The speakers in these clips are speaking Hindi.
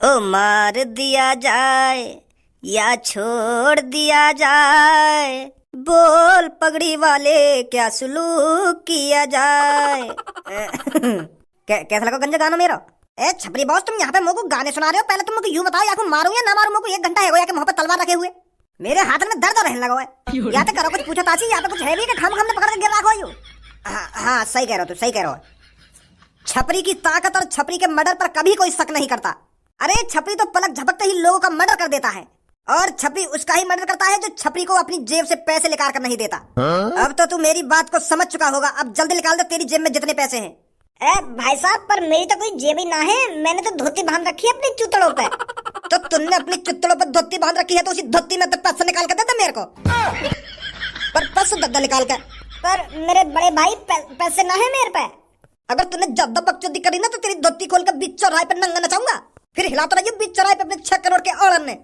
ओ मार दिया जाए या छोड़ दिया जाए, बोल पगड़ी वाले क्या सुलूक किया जाए। कैसा लगा गंजा गाना मेरा? ए छपरी बॉस, तुम यहाँ पे मुझको गाने सुना रहे हो? पहले तुम मुझको यूं बताओ, या को मारूं या ना मारूं? मुझको 1 घंटा है या मुंह पे तलवार रखे हुए, मेरे हाथ में दर्द रहने लगा है। या तो करो कुछ पूछो ताची, या तो कुछ है भी कि खाम पकड़ के गिर रखो यूं। हाँ सही कह रहे हो, तू सही कह रहे हो। छपरी की ताकत और छपरी के मर्डर पर कभी कोई शक नहीं करता। अरे छपरी तो पलक झपकते ही लोगों का मर्डर कर देता है, और छपरी उसका ही मर्डर करता है जो छपरी को अपनी जेब से पैसे निकाल कर नहीं देता। अब तो तू मेरी बात को समझ चुका होगा, अब जल्दी निकाल दे तेरी जेब में जितने पैसे हैं। भाई साहब, पर मेरी तो कोई जेब ही ना है, मैंने तो धोती बांध रखी है अपनी चुतड़ों पे। तो तुमने अपनी चुतड़ों पर धोती बांध रखी है तो उसी धोती में तो पैसे निकाल कर देता मेरे को। पर पैसे दद्दा निकाल कर। पर मेरे बड़े भाई पैसे ना है मेरे पे। अगर तूने ज्यादा बकचोदी करी ना तो तेरी धोती खोल कर बीच चौराहे पर नंगा नचाऊंगा, फिर हिलाता रहिए बीच चौराहे पे अपने 6 करोड़ के औरन ने।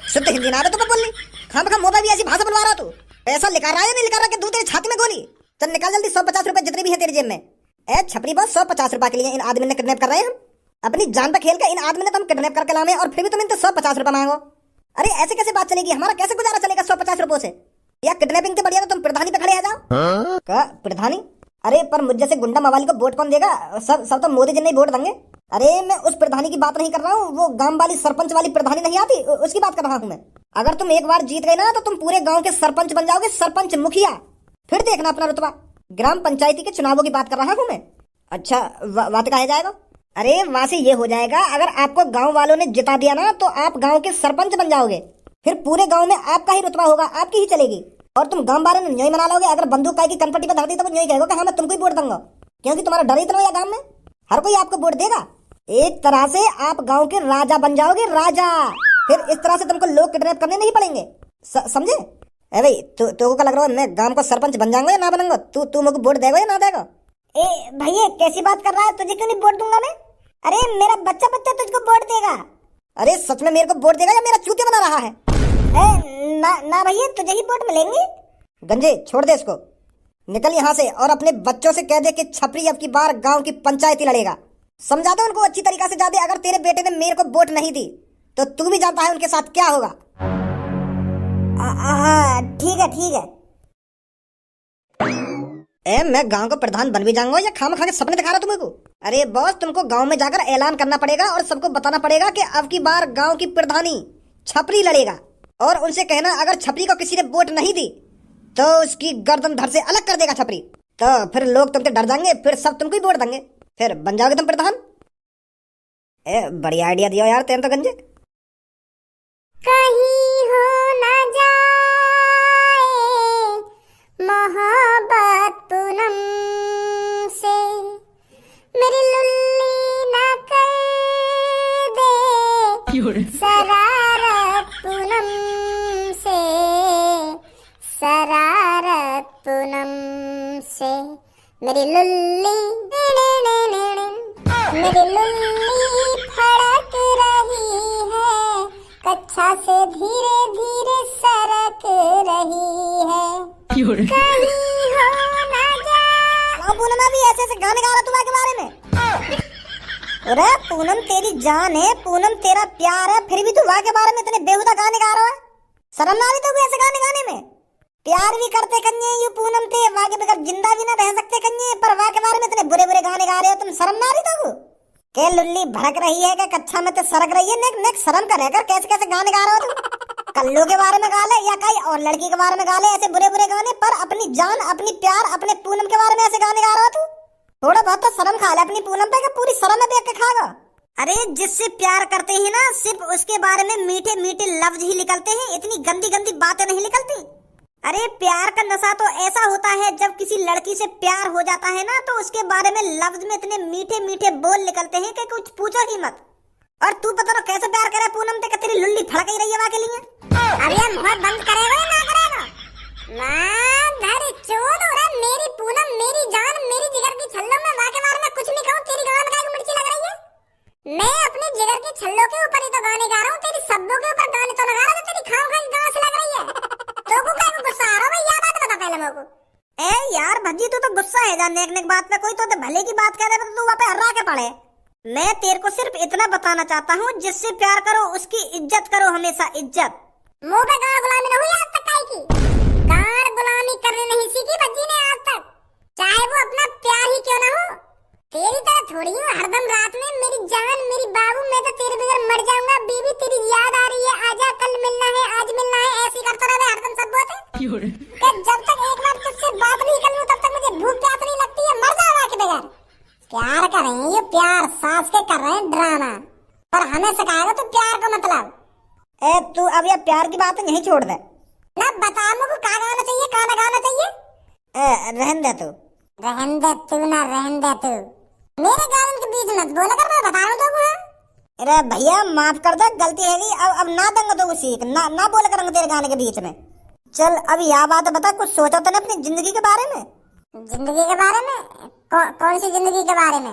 शुद्ध हिंदी ना तुम्हें बोलनी, खाम खा मोबाइल भी ऐसी भाषा बनवा रहा तू। पैसा लेकर आया नहीं लेकर, दूं तेरी छाती में गोली। चल निकाल जल्दी 150 रुपए जितने भी है तेरी जेब में। छपरी बॉस, 150 रुपए के लिए इन आदमी ने किडनैप कर रहे हैं हम। अपनी जान पे खेल कर इन आदमी ने तो हम किडनैप करके लाए, और फिर भी तुम इनसे 150 रुपए मांगो। अरे ऐसे कैसे बात चलेगी? हमारा कैसे गुजारा चलेगा 150 रुपए से? या किडनैपिंग के बढ़िया तो तुम प्रधानी पे खड़े आ जाओ। क्या प्रधानी? अरे पर मुझ जैसे गुंडा मवाली को वोट कौन देगा? सब तो मोदी जी नहीं वोट देंगे। अरे मैं उस प्रधानी की बात नहीं कर रहा हूँ, वो गांव वाली सरपंच वाली प्रधानी नहीं आती, उसकी बात कर रहा हूँ मैं। अगर तुम एक बार जीत गए ना तो तुम पूरे गांव के सरपंच बन जाओगे, सरपंच मुखिया। फिर देखना अपना रुतबा। ग्राम पंचायती के चुनावों की बात कर रहा हूँ मैं। अच्छा बात कहा जाएगा? अरे वहां से ये हो जाएगा, अगर आपको गाँव वालों ने जिता दिया ना तो आप गाँव के सरपंच बन जाओगे, फिर पूरे गाँव में आपका ही रुतबा होगा, आपकी ही चलेगी। और तुम गांव वालों ने न्योय मना लोगे। अगर बंदूक की कनपट्टी पे धर दी तो वो न्योय कहेगा कि हाँ मैं तुमको ही वोट दूंगा, क्योंकि तुम्हारा डर इतना या गांव में हर कोई आपको वोट देगा। एक तरह से आप गांव के राजा बन जाओगे, राजा। फिर इस तरह से तुमको लोग किडनैप करने नहीं पड़ेंगे, समझे? ए भाई तो क्या लग रहा है मैं गांव का सरपंच बन जाऊंगा या ना बनूंगा? तू मुझको वोट देगा या ना देगा? ए भैया कैसी बात कर रहा है? तुझे क्यों नहीं वोट दूंगा मैं? अरे मेरा बच्चा तुझको वोट देगा। अरे सच में मेरे को वोट देगा या मेरा चूतिया बना रहा है? ना भैया, तुझे ही वोट मिलेंगे। गंजे छोड़ दे इसको, निकल यहाँ से और अपने बच्चों से कह दे कि छपरी अब की बार गांव की पंचायती लड़ेगा। समझा दो उनको अच्छी तरीका से। जादे अगर तेरे बेटे ने मेरे को वोट नहीं दी तो तू भी जानता है उनके साथ क्या होगा। ठीक है। मैं गांव का प्रधान बन भी जाऊंगा या खाम खा के सपने दिखा रहा तुमको? अरे बॉस, तुमको गांव में जाकर ऐलान करना पड़ेगा और सबको बताना पड़ेगा कि अब की बार गांव की प्रधानी छपरी लड़ेगा, और उनसे कहना अगर छपरी को किसी ने वोट नहीं दी तो उसकी गर्दन धड़ से अलग कर देगा छपरी। तो फिर लोग तुमसे डर जाएंगे, फिर सब तुमको ही वोट देंगे, फिर बन जाओगे तुम प्रधान। बढ़िया आइडिया दिया यार तेरे तो गंजे। कहीं हो ना जाए मोहब्बत पूनम से, मेरी लुल्ली ना कर दे शरारत पूनम से, शरारत पूनम से। मेरी लुल्ली फड़क रही है, कच्छा से धीरे धीरे सरक रही है। कहीं हो ना जा। पूनम भी ऐसे गाने गा रहा तुम्हारे बारे में? अरे पूनम तेरी जान है, पूनम तेरा प्यार है, फिर भी तू वहाँ के बारे में इतने बेहुदा गाने गा रहा है। शर्म ना आई तो ऐसे गाने गाने में? प्यार भी करते कन्ये यू पूनम थे, वहाँ के बगैर जिंदा भी ना रह सकते कन्ये, पर वहाँ के बारे में इतने बुरे बुरे गाने गा रहे हो तुम। शर्म ना आई तो के लुल्ली भड़क रही है, क्या कच्छा में तो सरक रही है? नेक शर्म कर कैसे कैसे गाने गा रहे हो तुम? कल्लू के बारे में गा ले या कहीं और लड़की के बारे में गा ले, ऐसे बुरे बुरे गाने, पर अपनी जान, अपनी प्यार, अपने पूनम के बारे में ऐसे गाने गा रहा हो तू? थोड़ा बहुत तो शर्म खा ले अपनी पूनम पे, पूरी शर्म में देख के खागा। अरे जिससे प्यार करते हैं ना, सिर्फ उसके बारे में मीठे मीठे लफ्ज ही निकलते हैं, इतनी गंदी गंदी बातें नहीं निकलती। अरे प्यार का नशा तो ऐसा होता है, जब किसी लड़की से प्यार हो जाता है ना तो उसके बारे में लफ्ज में इतने मीठे मीठे बोल निकलते हैं कि कुछ पूछो ही मत। और तू पता ना कैसे प्यार करे पूनम से, तेरी लुल्ली फड़क ही रही है वहाँ के लिए। अरे मुंह बंद करेगा या ना करेगा? मेरी पूनम, मेरी जान, मेरी जिगर की छल्लो, में वहाँ के बारे में कुछ नहीं कहूँ, तेरी गान का मिर्ची लग रही है। मैं अपने जिगर की छल्लो के ऊपर ही तो गाने गा रहा हूँ, तेरी सब्बों के ऊपर गाने तो लगा रहा हूँ, तेरी खाम खाई गाँव से लग रही है। तो को क्या गुस्सा आ रहा है? ये बात बता पहले मेरे को। यार भज्जी, तू तो गुस्सा है जान नेक नेक बात पे, कोई तो भले की बात कह रहे तो तू वहाँ पे हर्रा के पड़े। मैं तेरे को सिर्फ इतना बताना चाहता हूँ, जिससे प्यार करो उसकी इज्जत करो, हमेशा इज्जत। मुंह पे गाड़ गुलामी न हुई आज तक काई की। गाड़ गुलामी करने नहीं सीखी बच्ची ने आज तक, चाहे वो अपना प्यार ही क्यों ना हो। तेरी तरह थोड़ी हूँ हरदम रात में मेरी जान मेरी बाबू, मैं तो तेरे बगैर मर जाऊंगा। बीबी तेरी याद आ रही है, आजा कल मिलना है, आज मिलना है, ऐसे करता रहे हरदम सब बोलते। जब तक एक बार तुझसे बात नहीं कर लूं तब तक मुझे भूख प्यास नहीं लगती है, मर जाऊंगा के बगैर। प्यार कर रहे हैं ये, प्यार सास के कर रहे हैं ड्रामा, पर हमें सिखाएगा तो प्यार का मतलब। ए तू अब ये प्यार की बात यहीं छोड़ दे ना, बता मुझको कहाँ गाना चाहिए, कहाँ ना गाना चाहिए। रहन दे तू, रहन दे तू ना रहन दे तू, मेरे गानों के बीच मत बोला कर, मैं बता रहा हूँ तुमको। अरे भैया माफ कर दे, गलती है गई, अब ना दूंगा तो सीख ना बोला करूंगा तेरे गाने के बीच में। चल अब यह बात बता, कुछ सोचा तो नहीं अपनी जिंदगी के बारे में? जिंदगी के बारे में? कौन सी जिंदगी के बारे में?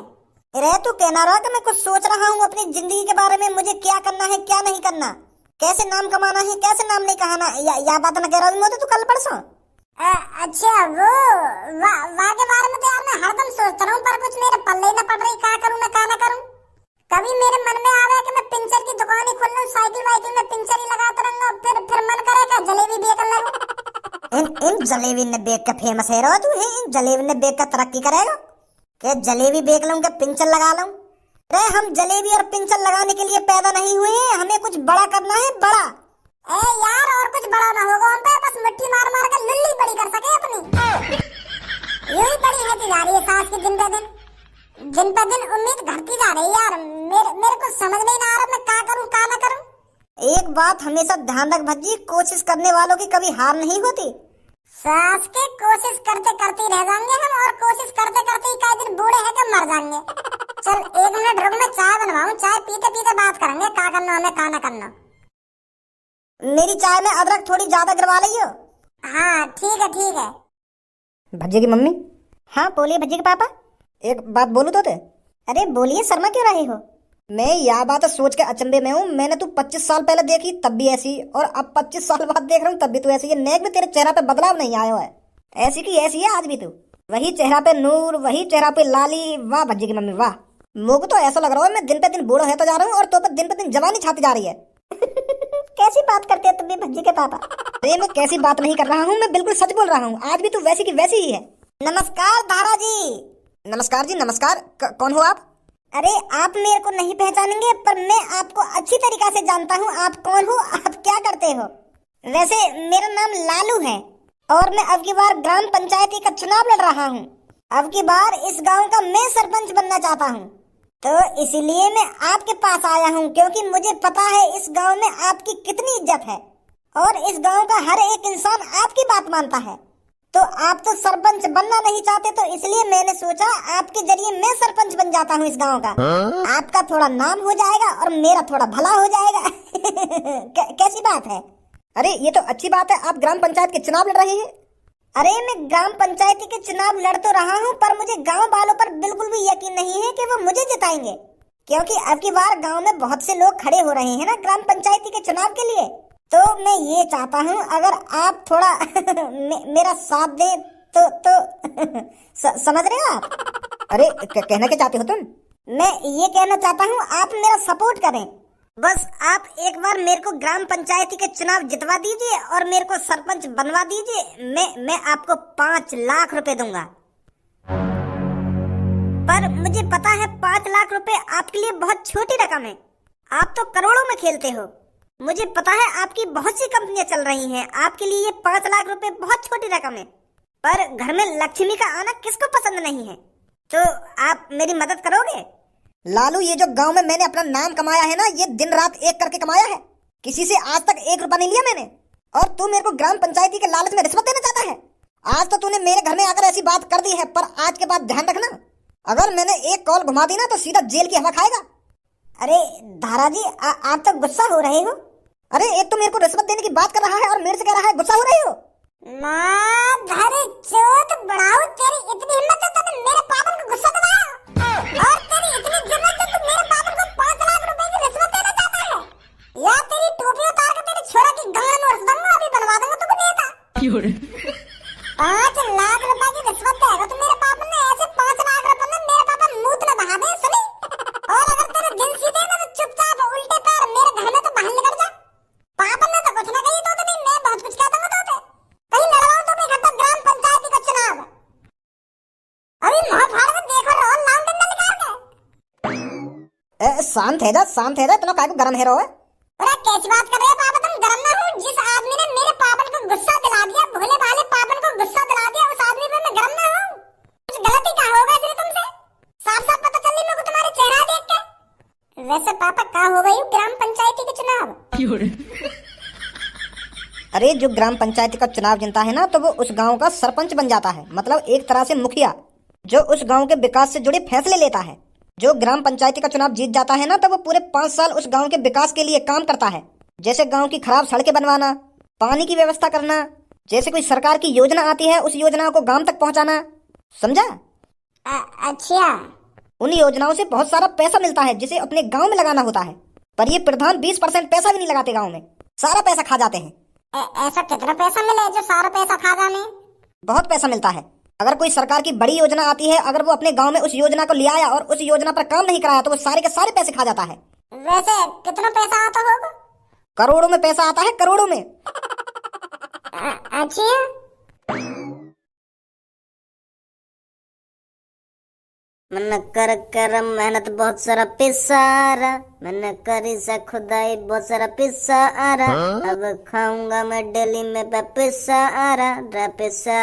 अरे तू कहना रहा कि मैं कुछ सोच रहा हूँ अपनी जिंदगी के बारे में, मुझे क्या करना है क्या नहीं करना, कैसे नाम कमाना है कैसे नाम नहीं कहाना, या बात ना कह रहा हूँ तू कल परसों। अच्छा वो वाह के बारे में तो यार मैं हरदम सोचता रहूं, पर कुछ मेरे पल्ले न पड़ रही, क्या करूं मैं क्या ना करूं। कभी मेरे मन में आवे कि मैं पिंचर की दुकान ही खोल लूं, साइकिल वाइकिल में पिंचर ही लगाता रहूंगा, फिर मन करे कि जलेबी बेच लूं। इन जलेबी ने बेच के फेमस है रहा तू, इन जलेबी ने बेच कर तरक्की करेगा कि जलेबी बेच लूं कि पिंचर लगा लूं। अरे हम जलेबी और पिंचर लगाने के लिए पैदा नहीं हुए हैं, हमें कुछ बड़ा करना है, बड़ा। ए यार और कुछ बड़ा ना होगा हम पे, बस मिट्टी मार मार कर लुल्ली बड़ी कर सके अपनी। यही बड़ी है जा रही है सास की दिन पे दिन उम्मीद घटती जा रही है यार, मेरे को समझ नहीं आ रहा मैं क्या करूं क्या ना करूं। एक बात हमेशा ध्यान रख भज्जी, कोशिश करने वालों की कभी हार नहीं होती। सास के कोशिश करते करते रह जाएंगे हम, और कोशिश करते करते ही कई दिन बूढ़े हैं कि मर जाएंगे। चल 1 मिनट रुक, मैं चाय बनवाऊं, चाय पीते पीते बात करेंगे क्या करना हमें क्या ना करना। मेरी चाय में अदरक थोड़ी ज्यादा गिरवा लियो। हाँ ठीक है। भज्जी की मम्मी। हाँ बोलिए भज्जी के पापा। एक बात बोलूं तो? अरे बोलिए, शर्मा क्यों रहे हो? मैं यह बात सोच के अचंभे में हूँ, मैंने तू 25 साल पहले देखी तब भी ऐसी, और अब 25 साल बाद देख रहा हूँ तब भी तू ऐसी है। नेक में तेरे चेहरा पे बदलाव नहीं आया है, ऐसी की ऐसी है आज भी तू। वही चेहरा पे नूर, वही चेहरा पे लाली। वाह भज्जी की मम्मी वाह। मुझको तो ऐसा लग रहा है मैं दिन पे दिन बूढ़ा होता जा रहा हूँ, और तो पे दिन जवानी छाती जा रही है। कैसी बात करते हो तुम भी भज्जी के पापा? अरे मैं कैसी बात नहीं कर रहा हूँ, मैं बिल्कुल सच बोल रहा हूँ, आज भी तू वैसी की वैसी ही है। नमस्कार धारा जी। नमस्कार जी नमस्कार। कौन हो आप? अरे आप मेरे को नहीं पहचानेंगे, पर मैं आपको अच्छी तरीका से जानता हूँ। आप कौन हो, आप क्या करते हो? वैसे मेरा नाम लालू है, और मैं अब की बार ग्राम पंचायती का चुनाव लड़ रहा हूँ। अब की बार इस गांव का मैं सरपंच बनना चाहता हूँ, तो इसीलिए मैं आपके पास आया हूँ, क्योंकि मुझे पता है इस गांव में आपकी कितनी इज्जत है, और इस गांव का हर एक इंसान आपकी बात मानता है। तो आप तो सरपंच बनना नहीं चाहते, तो इसलिए मैंने सोचा आपके जरिए मैं सरपंच बन जाता हूँ इस गांव का। आपका थोड़ा नाम हो जाएगा और मेरा थोड़ा भला हो जाएगा। कैसी बात है? अरे ये तो अच्छी बात है, आप ग्राम पंचायत के चुनाव लड़ रहे हैं। अरे मैं ग्राम पंचायती के चुनाव लड़ तो रहा हूँ, पर मुझे गांव वालों पर बिल्कुल भी यकीन नहीं है कि वो मुझे जिताएंगे, क्योंकि अब की बार गांव में बहुत से लोग खड़े हो रहे हैं ना ग्राम पंचायती के चुनाव के लिए। तो मैं ये चाहता हूँ अगर आप थोड़ा मेरा साथ दें तो समझ रहे हो आप? अरे कहना क्या चाहते हो तुम? मैं ये कहना चाहता हूँ आप मेरा सपोर्ट करें। बस आप एक बार मेरे को ग्राम पंचायती के चुनाव जितवा दीजिए और मेरे को सरपंच बनवा दीजिए। मैं आपको 5 लाख रुपए दूंगा। पर मुझे पता है 5 लाख रुपए आपके लिए बहुत छोटी रकम है, आप तो करोड़ों में खेलते हो। मुझे पता है आपकी बहुत सी कंपनियां चल रही हैं, आपके लिए ये 5 लाख रुपए बहुत छोटी रकम है। पर घर में लक्ष्मी का आना किसको पसंद नहीं है? तो आप मेरी मदद करोगे? लालू ये जो गांव में मैंने अपना नाम कमाया है ना, ये दिन रात एक करके कमाया है, किसी से आज तक 1 रुपया नहीं लिया मैंने। और तू मेरे को ग्राम पंचायती के लालच में रिश्वत देना चाहता है। आज तो तूने मेरे घर में आकर ऐसी बात कर दी है, पर आज के बाद ध्यान रखना, अगर मैंने एक कॉल घुमा दी ना तो सीधा जेल की हवा खाएगा। अरे धारा जी आप तो गुस्सा हो रहे हो। अरे एक तो मेरे को रिश्वत देने की बात कर रहा है और मेरे से कह रहा है गुस्सा हो रहे हो। चोट बढ़ाओ, तेरी इतनी हिम्मत है तो मेरे पापा को गुस्सा दिलाया, और तेरी इतनी जरूरत है तो मेरे पापा को 5 लाख रुपए की रिश्वत देना चाहता है? या तेरी टोपी उतार कर तेरे छोरा की गांड में रख दूंगा, अभी बनवा दूंगा तुमको नेता। 5 लाख रुपए की रिश्वत देगा तो मेरे पापा ने ऐसे 5 लाख रुपए में मेरे पापा मूत न बहा दे सुनी। और अभी मुंह फाड़ के देखो रो लाउं डंडा निकाल के। शांत है जा इतना काय को गरम है रो है। अरे कैसी बात कर रहे हो पापा, तुम गरम ना हो। जिस आदमी ने मेरे पापन को गुस्सा दिला दिया, भोले भाले पापन को गुस्सा दिला दिया, उस आदमी पे मैं गरम ना हूं। कुछ गलती क्या होगा इसलिए तुमसे साफ साफ पता चल रही मेरे को तुम्हारे चेहरा देख के। वैसे पापा क्या हो गई ग्राम पंचायती के चुनाव? अरे जो ग्राम पंचायत का चुनाव जीतता है ना तो वो उस गांव का सरपंच बन जाता है, मतलब एक तरह से मुखिया, जो उस गांव के विकास से जुड़े फैसले लेता है। जो ग्राम पंचायती का चुनाव जीत जाता है ना तो वो पूरे 5 साल उस गांव के विकास के लिए काम करता है, जैसे गांव की खराब सड़कें बनवाना, पानी की व्यवस्था करना, जैसे कोई सरकार की योजना आती है उस योजना को गांव तक पहुंचाना, समझा? अच्छा। उन योजनाओं से बहुत सारा पैसा मिलता है जिसे अपने गांव में लगाना होता है, पर ये प्रधान 20% पैसा भी नहीं लगाते गांव में, सारा पैसा खा जाते हैं। ऐसा कितना पैसा मिले जो सारा पैसा खा जाने? बहुत पैसा मिलता है। अगर कोई सरकार की बड़ी योजना आती है, अगर वो अपने गांव में उस योजना को ले आया और उस योजना पर काम नहीं कराया तो वो सारे के सारे पैसे खा जाता है। वैसे कितना पैसा आता होगा? करोड़ों में पैसा आता है, करोड़ों में। अच्छा। मन कर कर मेहनत बहुत सारा पिसारा, मैंने करी से खुदाई बहुत सारा पिसारा, अब खाऊंगा मैं डेली में पिसारा रे पिसा।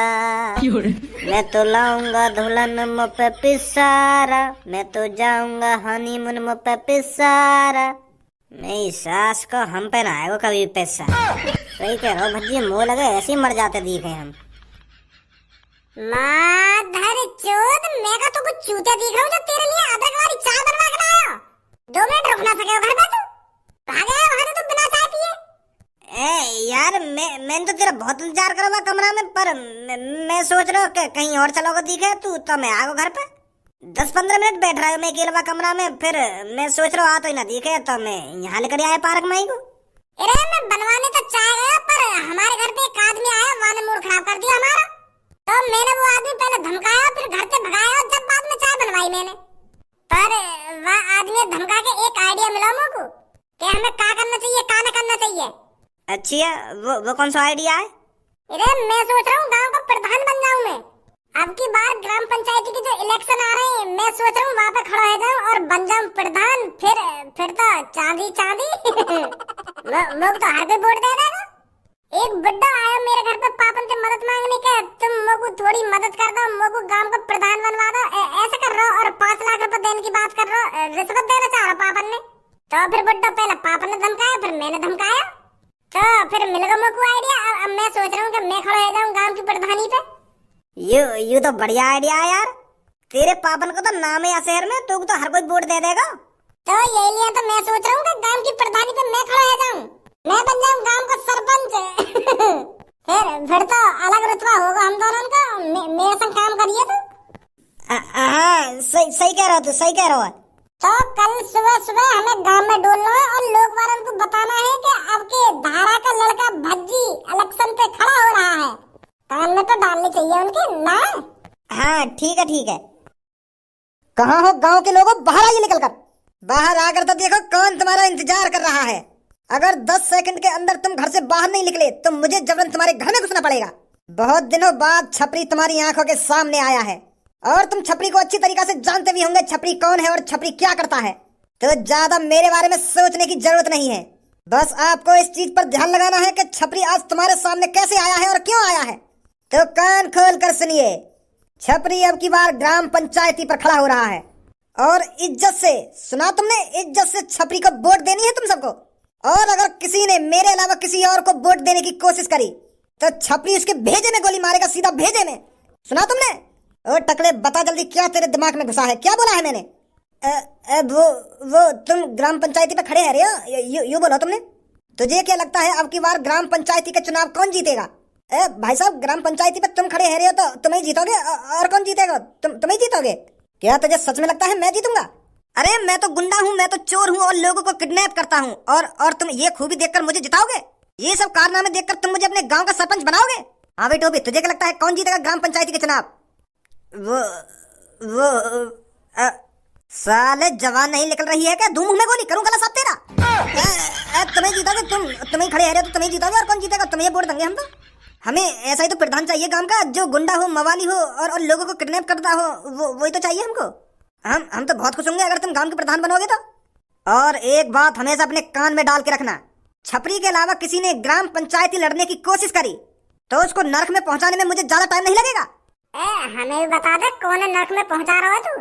मैं तो लाऊंगा दुल्हन मुँह पे पिसारा, मैं तो जाऊंगा हनीमून मुँह पे पिसारा, मेरी सास को हम पे ना आएगा कभी पैसा। सही कह रहा हो भज्जी, मुँह लगे ऐसे ही मर जाते दिखे हम। माधर चोद, मैं का तो कुछ चूतिया दिख रहा हूँ जो तेरे लिए अदरक वाली चाय बनवा के लाया। 2 मिनट रुक ना सके हो घर पे तू? भाग गया वहाँ तो बिना चाय पिए। यार मैंने तो तेरा बहुत इंतजार करा हुआ कमरा में, पर मैं सोच रहा हूँ कि कहीं और चलोगा दिखे तू तो मैं आ गो घर पे। 10-15 मिनट बैठ रहा हूँ मैं अकेला कमरा में, फिर मैं सोच रहा हूँ आ तो ही ना दिखे तो मैं यहाँ लेकर आया पार्क में ही को। अरे मैं बनवाने तो चाय गया, पर हमारे घर पे एक आदमी आया, वहाँ ने मूड खराब कर दिया हमारा। तो मैंने वो आदमी पहले धमकाया, फिर घर से भगाया, और जब बाद में चाय बनवाई मैंने, पर वह आदमी धमका के एक आइडिया मिला मुझको कि हमें क्या करना चाहिए क्या न करना चाहिए। अच्छा, वो कौन सा आइडिया है? अरे मैं सोच रहा हूँ गांव का प्रधान बन जाऊँ मैं। अब की बार ग्राम पंचायती के जो इलेक्शन आ रहे हैं, मैं सोच रहा हूँ वहाँ पे खड़ा हो जाऊँ और बन जाऊँ प्रधान। फिर तो चांदी चांदी लोग तो हर पे वोट दे देगा। एक बुड्ढा आया मेरे घर पे पापन से मदद मांगने के, तुम मोको थोड़ी मदद कर दो, मोको गांव का प्रधान बनवा दो, ऐसे कर रहा और 5 लाख रुपए देने की बात कर रहा, रिश्वत देना चाह रहा पापन ने। तो फिर बुड्ढा पहले पापन ने धमकाया, फिर मैंने धमकाया, तो फिर मिल गया मोको आइडिया। अब मैं सोच रहा हूँ कि मैं खड़ा हो जाऊँ गांव की प्रधानी पे। ये तो बढ़िया आइडिया है यार। तेरे पापन को तो नाम है शहर में, तो हर कोई वोट दे देगा। तो यही लिए तो मैं सोच रहा हूँ कि गांव की प्रधानी पे मैं खड़ा हो जाऊँ, मैं बन जाऊँ गांव का सरपंच। फिर तो अलग रुतबा होगा हम दोनों का। मेरे संग काम करिए तो। हाँ सही कह रहा हो, तो सही कह रहा हो। तो कल सुबह सुबह हमें गांव में डोलना है और लोग वालों को बताना है कि अब के धारा का लड़का भज्जी इलेक्शन पे खड़ा हो रहा है। कान में तो डालनी चाहिए उनके ना। हाँ ठीक है। कहाँ हो गांव के लोगों, बाहर आइए निकल कर। बाहर आकर तो देखो कौन तुम्हारा इंतजार कर रहा है। अगर 10 सेकंड के अंदर तुम घर से बाहर नहीं निकले तो मुझे जबरन तुम्हारे घर में घुसना पड़ेगा। बहुत दिनों बाद छपरी तुम्हारी आंखों के सामने आया है और तुम छपरी को अच्छी तरीके से जानते भी होंगे छपरी कौन है और छपरी क्या करता है। तो ज्यादा मेरे बारे में सोचने की जरूरत नहीं है, बस आपको इस चीज पर ध्यान लगाना है कि छपरी आज तुम्हारे सामने कैसे आया है और क्यों आया है। तो कान खोल कर सुनिए, छपरी अब की बार ग्राम पंचायती पर खड़ा हो रहा है और इज्जत से, सुना तुमने, इज्जत से छपरी को वोट देनी है तुम सबको। और अगर किसी ने मेरे अलावा किसी और को वोट देने की कोशिश करी तो छपरी उसके भेजे में गोली मारेगा, सीधा भेजे में। सुना तुमने? ओ टकले, बता जल्दी क्या तेरे दिमाग में घुसा है, क्या बोला है मैंने? वो तुम ग्राम पंचायती पे खड़े हैं रे, यू बोलो तुमने। तुझे क्या लगता है अब की बार ग्राम पंचायती के चुनाव कौन जीतेगा? भाई साहब, ग्राम पंचायती पे तुम खड़े हैं रे तो तुम ही जीतोगे, और कौन जीतेगा? तुम ही जीतोगे। क्या तुझे सच में लगता है मैं जीतूंगा? अरे मैं तो गुंडा हूँ, मैं तो चोर हूँ और लोगों को किडनैप करता हूँ, और तुम ये खूबी देखकर मुझे जिताओगे? ये सब कारनामे देखकर तुम मुझे अपने गांव का सरपंच बनाओगे? हाँ भाई टोपी, तुझे क्या लगता है कौन जीतेगा ग्राम पंचायती के चुनाव? वो साले जवान नहीं निकल रही है क्या? धूम में गोली करूँ गला सब तेरा। तुम्हें जीतोगे, तुम ही खड़े हैं तो तुम्हें जीतोगे, और कौन जीतेगा? तुम्हें वोट देंगे हम तो। हमें ऐसा ही तो प्रधान चाहिए गांव का, जो गुंडा हो, मवाली हो और लोगों को किडनैप करता हो। वही तो चाहिए हमको। हम तो बहुत खुश होंगे अगर तुम गांव के प्रधान बनोगे तो। और एक बात हमेशा अपने कान में डाल के रखना, छपरी के अलावा किसी ने ग्राम पंचायती लड़ने की कोशिश करी तो उसको नरक में पहुंचाने में मुझे ज्यादा टाइम नहीं लगेगा। हमें भी बता दे कौन नरक में पहुंचा रहा है तू।